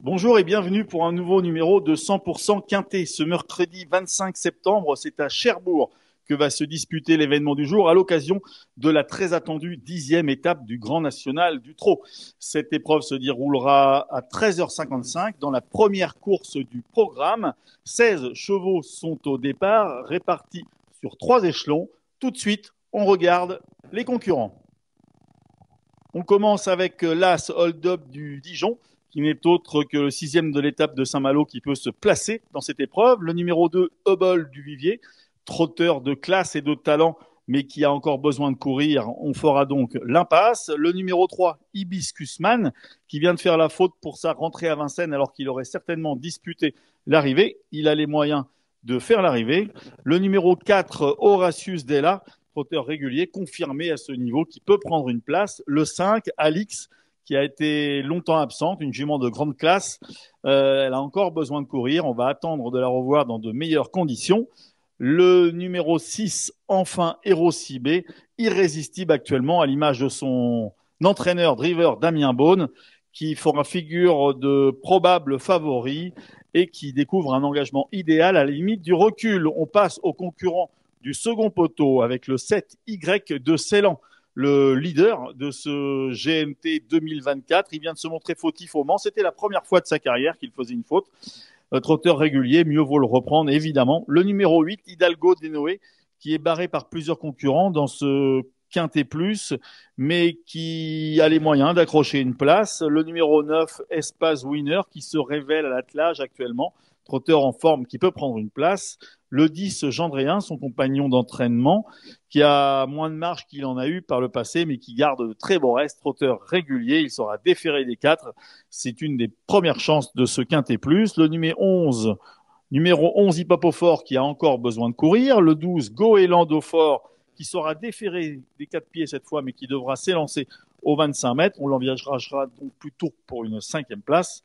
Bonjour et bienvenue pour un nouveau numéro de 100% Quintet. Ce mercredi 25 septembre, c'est à Cherbourg que va se disputer l'événement du jour à l'occasion de la très attendue 10e étape du Grand National du Trot. Cette épreuve se déroulera à 13h55 dans la première course du programme. 16 chevaux sont au départ, répartis sur 3 échelons. Tout de suite, on regarde les concurrents. On commence avec l'As Hold Up du Dijon, qui n'est autre que le 6e de l'étape de Saint-Malo qui peut se placer dans cette épreuve. Le numéro 2, Hubble du Vivier, trotteur de classe et de talent, mais qui a encore besoin de courir. On fera donc l'impasse. Le numéro 3, Hibiscus Man, qui vient de faire la faute pour sa rentrée à Vincennes alors qu'il aurait certainement disputé l'arrivée. Il a les moyens de faire l'arrivée. Le numéro 4, Horatius Della, trotteur régulier, confirmé à ce niveau, qui peut prendre une place. Le 5, Alix, qui a été longtemps absente, une jument de grande classe. Elle a encore besoin de courir. On va attendre de la revoir dans de meilleures conditions. Le numéro 6, enfin, Hero Cibé, irrésistible actuellement à l'image de son entraîneur driver Damien Beaune, qui fera figure de probable favori et qui découvre un engagement idéal à la limite du recul. On passe au concurrent du second poteau avec le 7Y de Ceylan, le leader de ce GNT 2024. Il vient de se montrer fautif au Mans. C'était la première fois de sa carrière qu'il faisait une faute. Trotteur régulier, mieux vaut le reprendre, évidemment. Le numéro 8, Hidalgo Denoé, qui est barré par plusieurs concurrents dans ce Quintet Plus, mais qui a les moyens d'accrocher une place. Le numéro 9, Espace Winner, qui se révèle à l'attelage actuellement. Trotteur en forme qui peut prendre une place. Le 10, Gendréen, son compagnon d'entraînement, qui a moins de marge qu'il en a eu par le passé, mais qui garde de très beaux restes. Trotteur régulier, il sera déféré des 4. C'est une des premières chances de ce Quintet Plus. Le numéro 11, Hippopofort, qui a encore besoin de courir. Le 12, Goéland Fort, qui sera déféré des 4 pieds cette fois, mais qui devra s'élancer aux 25 mètres. On l'envisagera donc plutôt pour une 5e place.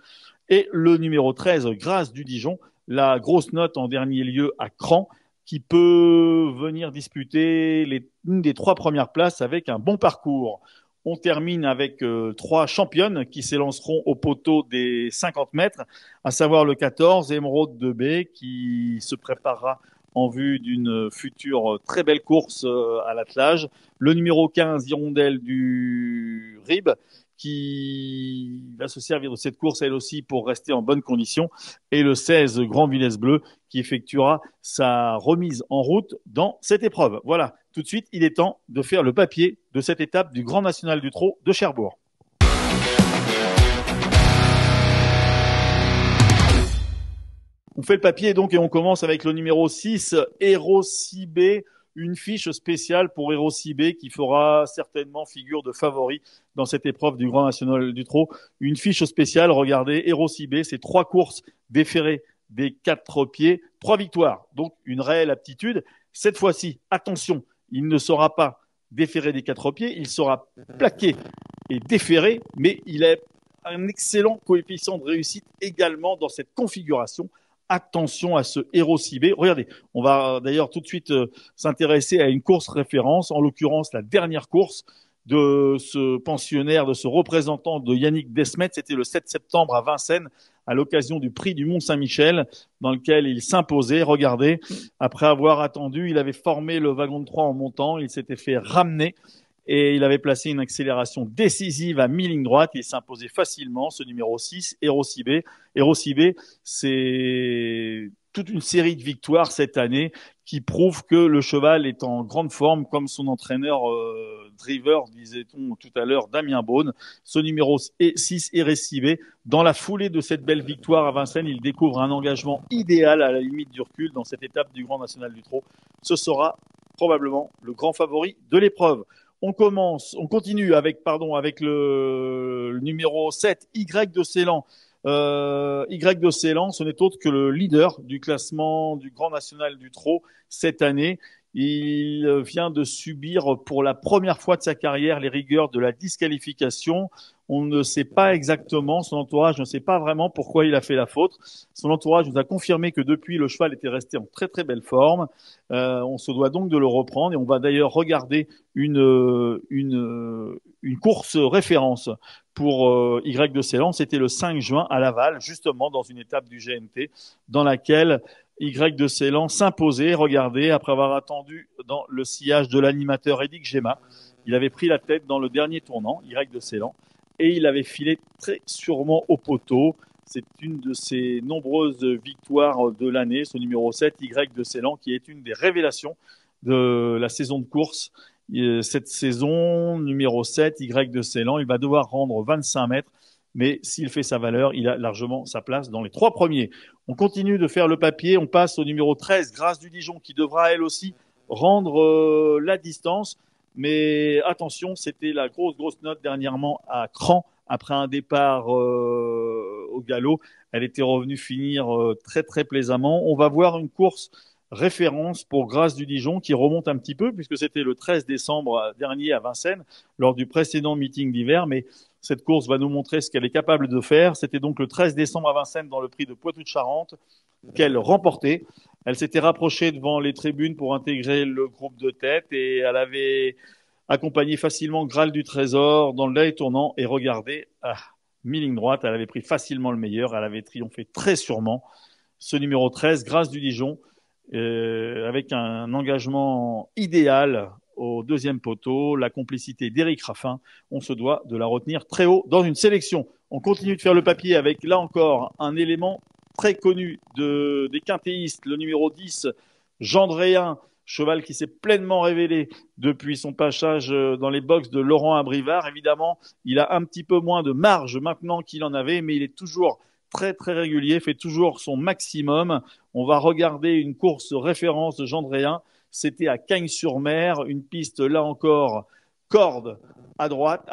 Et le numéro 13, Grâce du Dijon, la grosse note en dernier lieu à Cran, qui peut venir disputer une des 3 premières places avec un bon parcours. On termine avec 3 championnes qui s'élanceront au poteau des 50 mètres, à savoir le 14, Émeraude de B, qui se préparera en vue d'une future très belle course à l'attelage. Le numéro 15, Hirondelle du Rib, qui va se servir de cette course elle aussi pour rester en bonne condition. Et le 16, Grand Villesse Bleu, qui effectuera sa remise en route dans cette épreuve. Voilà, tout de suite, il est temps de faire le papier de cette étape du Grand National du Trot de Cherbourg. On fait le papier donc et on commence avec le numéro 6, Hero Cibé, une fiche spéciale pour Hero Cibé qui fera certainement figure de favori dans cette épreuve du Grand National du Trot. Une fiche spéciale, regardez, Hero Cibé, c'est 3 courses déférées des 4 pieds, 3 victoires, donc une réelle aptitude. Cette fois-ci, attention, il ne sera pas déféré des 4 pieds, il sera plaqué et déféré, mais il a un excellent coefficient de réussite également dans cette configuration. Attention à ce Hero Cibé. Regardez, on va d'ailleurs tout de suite s'intéresser à une course référence, en l'occurrence la dernière course de ce pensionnaire, de ce représentant de Yannick Desmet. C'était le 7 septembre à Vincennes, à l'occasion du prix du Mont-Saint-Michel, dans lequel il s'imposait. Regardez, après avoir attendu, il avait formé le wagon de 3 en montant, il s'était fait ramener et il avait placé une accélération décisive à mi-ligne droite. Il s'imposait facilement, ce numéro 6, Hero Cibé. Hero Cibé, c'est toute une série de victoires cette année qui prouvent que le cheval est en grande forme, comme son entraîneur driver, disait-on tout à l'heure, Damien Beaune. Ce numéro 6, Hero Cibé, dans la foulée de cette belle victoire à Vincennes, il découvre un engagement idéal à la limite du recul dans cette étape du Grand National du Trot. Ce sera probablement le grand favori de l'épreuve. On continue avec le numéro 7, Y de Ceylan. Y de Ceylan, ce n'est autre que le leader du classement du Grand National du Trot cette année. Il vient de subir pour la première fois de sa carrière les rigueurs de la disqualification. On ne sait pas exactement, son entourage ne sait pas vraiment pourquoi il a fait la faute. Son entourage nous a confirmé que depuis, le cheval était resté en très très belle forme. On se doit donc de le reprendre et on va d'ailleurs regarder une course référence pour Y de Ceylan. C'était le 5 juin à Laval, justement dans une étape du GNT dans laquelle Y de Ceylan s'imposait, regardez, après avoir attendu dans le sillage de l'animateur Edic Gemma. Il avait pris la tête dans le dernier tournant, Y de Ceylan, et il avait filé très sûrement au poteau. C'est une de ses nombreuses victoires de l'année, ce numéro 7, Y de Ceylan, qui est une des révélations de la saison de course. Cette saison, numéro 7, Y de Ceylan, il va devoir rendre 25 mètres, mais s'il fait sa valeur, il a largement sa place dans les 3 premiers. On continue de faire le papier, on passe au numéro 13, Grâce du Dijon, qui devra elle aussi rendre la distance. Mais attention, c'était la grosse note dernièrement à Cran après un départ au galop. Elle était revenue finir très très plaisamment. On va voir une course référence pour Grâce du Dijon qui remonte un petit peu puisque c'était le 13 décembre dernier à Vincennes lors du précédent meeting d'hiver. Mais cette course va nous montrer ce qu'elle est capable de faire. C'était donc le 13 décembre à Vincennes dans le prix de Poitou-de-Charentes qu'elle remportait. Elle s'était rapprochée devant les tribunes pour intégrer le groupe de tête et elle avait accompagné facilement Graal du Trésor dans le dernier tournant et regardez, mi-ligne droite, elle avait pris facilement le meilleur, elle avait triomphé très sûrement. Ce numéro 13, Grâce du Dijon, avec un engagement idéal au deuxième poteau, la complicité d'Éric Raffin, on se doit de la retenir très haut dans une sélection. On continue de faire le papier avec, là encore, un élément très connu des quintéistes, le numéro 10, Gendréen, cheval qui s'est pleinement révélé depuis son passage dans les box de Laurent Abrivard. Évidemment, il a un petit peu moins de marge maintenant qu'il en avait, mais il est toujours très très régulier, fait toujours son maximum. On va regarder une course référence de Gendréen. C'était à Cagnes-sur-Mer, une piste là encore corde à droite,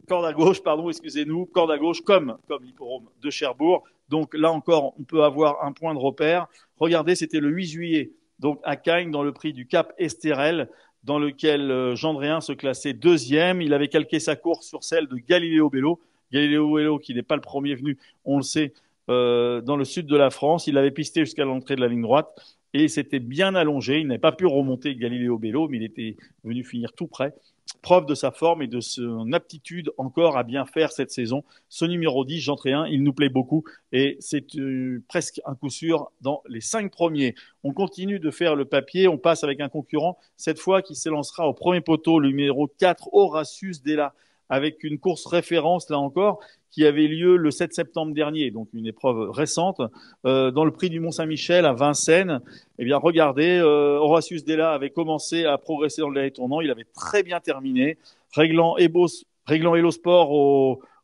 corde à gauche, pardon, excusez-nous, corde à gauche comme l'hippodrome de Cherbourg. Donc là encore, on peut avoir un point de repère. Regardez, c'était le 8 juillet, donc à Cagnes, dans le prix du Cap Estérel, dans lequel Gendréen se classait deuxième. Il avait calqué sa course sur celle de Galileo Bello. Galileo Bello, qui n'est pas le premier venu, on le sait, dans le sud de la France. Il avait pisté jusqu'à l'entrée de la ligne droite et s'était bien allongé. Il n'avait pas pu remonter Galileo Bello, mais il était venu finir tout près. Preuve de sa forme et de son aptitude encore à bien faire cette saison. Ce numéro 10, Gendréen, il nous plaît beaucoup et c'est presque un coup sûr dans les 5 premiers. On continue de faire le papier, on passe avec un concurrent, cette fois qui s'élancera au premier poteau, le numéro 4, Horatius Della, avec une course référence, là encore, qui avait lieu le 7 septembre dernier, donc une épreuve récente, dans le prix du Mont-Saint-Michel à Vincennes. Eh bien, regardez, Horatius Della avait commencé à progresser dans le dernier tournant, il avait très bien terminé, réglant Hello Sport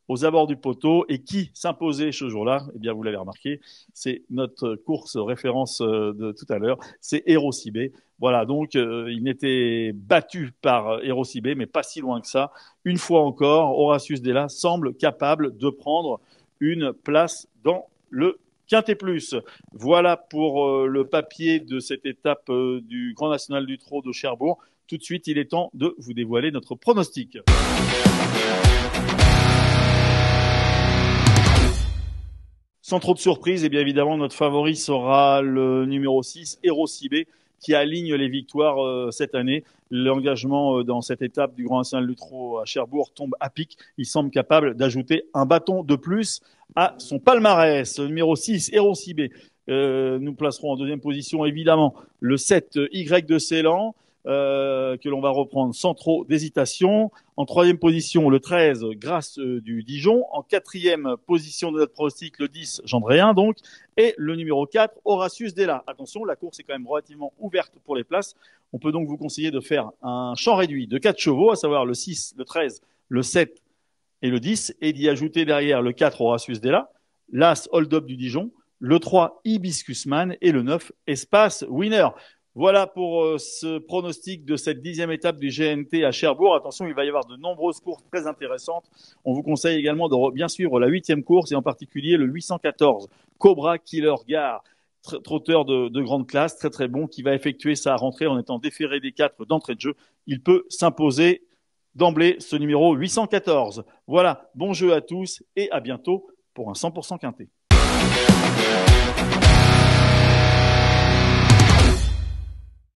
aux abords du poteau. Et qui s'imposait ce jour-là? Eh bien, vous l'avez remarqué, c'est notre course référence de tout à l'heure, c'est Hérocibé. Voilà, donc il n'était battu par Hérocibé, mais pas si loin que ça. Une fois encore, Horatius Della semble capable de prendre une place dans le Quintet Plus. Voilà pour le papier de cette étape du Grand National du Trot de Cherbourg. Tout de suite, il est temps de vous dévoiler notre pronostic. Sans trop de surprise, et bien évidemment, notre favori sera le numéro 6, Hérocibé, qui aligne les victoires cette année. L'engagement dans cette étape du Grand National du Trot à Cherbourg tombe à pic. Il semble capable d'ajouter un bâton de plus à son palmarès. Numéro 6, Hérocibé. Nous placerons en deuxième position, évidemment, le 7, Y de Ceylan, que l'on va reprendre sans trop d'hésitation. En troisième position, le 13, Grâce du Dijon. En quatrième position de notre pronostic, le 10, Gendréen, donc. Et le numéro 4, Horatius Della. Attention, la course est quand même relativement ouverte pour les places. On peut donc vous conseiller de faire un champ réduit de 4 chevaux, à savoir le 6, le 13, le 7 et le 10, et d'y ajouter derrière le 4, Horatius Della, l'As Hold Up du Dijon, le 3, Hibiscus Man et le 9, Espace Winner. Voilà pour ce pronostic de cette 10e étape du GNT à Cherbourg. Attention, il va y avoir de nombreuses courses très intéressantes. On vous conseille également de bien suivre la 8e course et en particulier le 814 Cobra Killer Gare, trotteur de grande classe, très très bon, qui va effectuer sa rentrée en étant déféré des 4 d'entrée de jeu. Il peut s'imposer d'emblée ce numéro 814. Voilà, bon jeu à tous et à bientôt pour un 100% quinté.